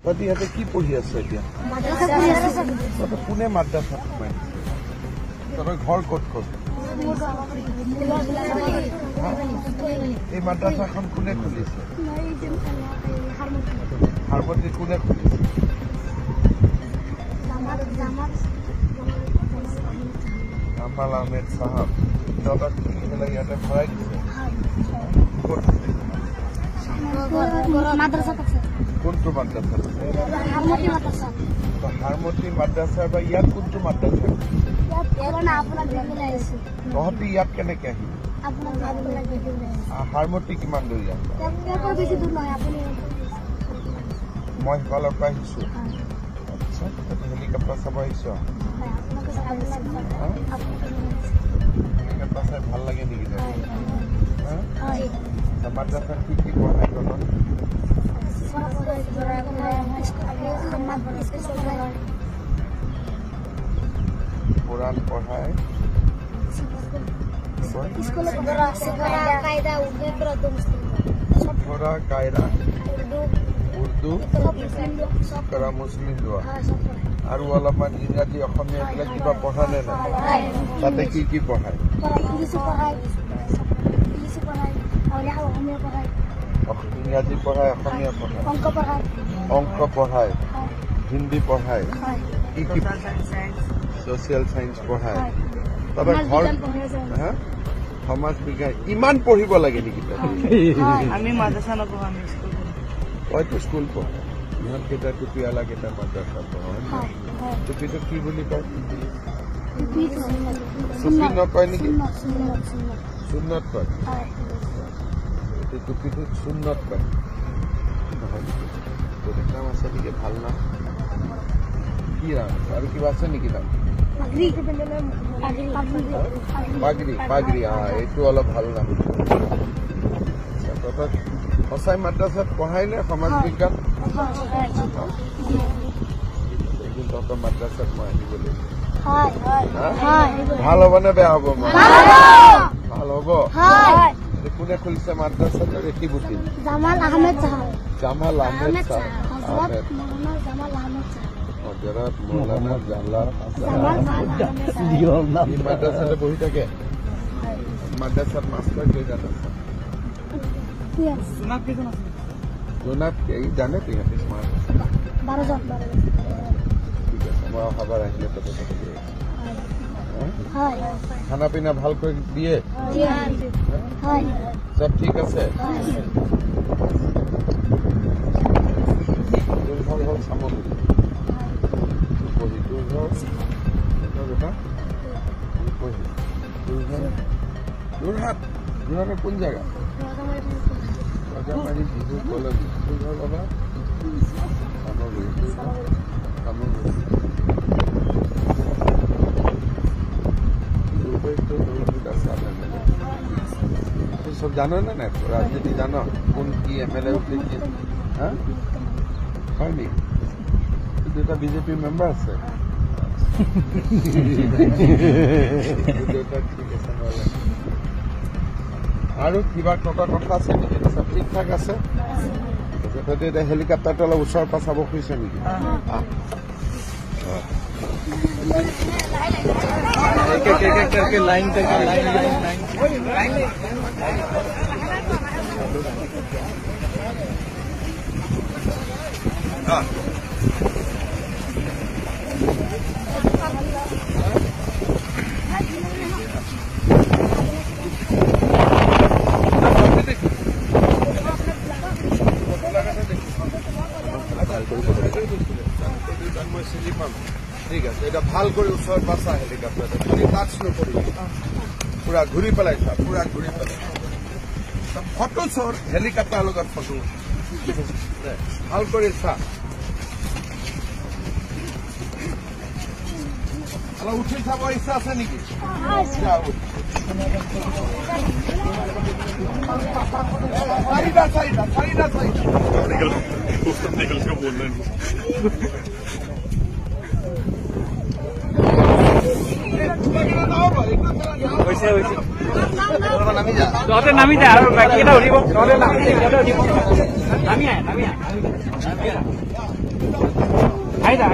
ইয়াতে কি পঢ়ি আছে এতিয়া কোনে মাদ্ৰাছাত সোমাইছে তই ঘৰ ক'ত ক'ত এই মাদ্ৰাছাখন কোনে খুলিছে হাৰমতি কোনে খুলিছে জামাল আহমেদ সাহাব তহঁতক ইয়াতে ভৰাই দিছে কোনটো মাদ্ৰাছা হাৰমতি মাদ্ৰাছা বা ইয়াত কোনটো মাদ্ৰাছা তহঁতি ইয়াত কেনেকে আহিবি হাৰমতি কিমান দূৰ ইয়াত মই সিফালৰ পৰা আহিছো আচ্ছা হেলিকপ্টাৰ চাব আহিছ হেলিকপ্টাৰ চাই ভাল লাগে নেকি মাদ্ৰাছাত কি কি পঢ়াই তলত কোরআন পড়ায় সফরা কায়দা উর্দু করা মুসলিম দোয়া আর অলপমান ইংরাজী অসমীয়া এইবিলাক কিবা পঢ়ালে না তাতে কি কি পঢ়ায় ইংৰাজী পঢ়ায় অসমীয়া পঢ়ায় অংক পঢ়ায় হিন্দী পঢ়ায় কি কি সোশিয়াল সায়েন্স পঢ়ায় তবে ঘৰ সমাজ বিজ্ঞান ইমান পঢ়িব লাগে নেকি আমি মাদ্ৰাছা নপঢ়ো আমি স্কুল হয়তো স্কুল পঢ় ইহঁত কেইটা টুপিয়ালা কেইটা মাদ্ৰাছা পঢ় টুপিটো কি বুলি কয় টুপি নকয় নেকি সুন্নত কয় টুপিটো সুন্নত কয় নাম আছে নেকি ভাল নাম কি নাম আৰু কিবা আছে নেকি নাম পাগৰি এইটো অলপ ভাল নাম সঁচাই মাদ্ৰাছাত পঢ়াই নে সমাজ বিজ্ঞান তহঁতৰ মাদ্ৰাছাত মই আহিব লাগিব ভাল হ'ব নে বেয়া হ'ব ভাল হ'ব কোনে খুলিছে মাদ্ৰাছাত ৰেখি বুটি জামাল আহমেদ হজৰত মৌলানা জালাল মাদ্ৰাসাতে বহি থাকে মাদ্ৰাসাৰ মাস্টাৰ কেইজন আছে জোনাব জানে তো ইহঁতে স্মাৰ্ট 12 জন ঠিক আছে মই খবৰ আহিলে তো খানা পিনা ভালকৈ দিয়ে সব ঠিক আছে ভাল সামগ্ৰী যোৰহাটৰ কোন জেগা ৰজামাৰী বিহু কলেজ বাবা সব জানো না নাই রাজনীতি জানো কোন কি এমএলএ উঠেছে হয় নি দুটা বিজেপি মেম্বার আছে আৰু কিবা কথা আছে নেকি সব ঠিক ঠাক আছে এতিয়া হেলিকপ্টাৰটো অলপ ওচৰৰ পৰা চাব খুজিছে নেকি লাইন ঠিক আছে এটা ভাল কৰে ওচৰত বাছা হেলিকপ্টাৰটো খালি টাচ নকৰিবি পুৰা ঘূৰি পেলাই চা পুৰা ঘূৰি পেলাই ফটো চৰ হেলিকপ্টাৰ লগত ফটো ভাল কৰি চা অলপ উঠি চাব ইচ্ছা আছে নেকি চাৰিটা হৈছে হৈছে তহঁতে নামি যা আৰু বাকী কেইটা উঠিব তহঁতে নামি আহ আহি যা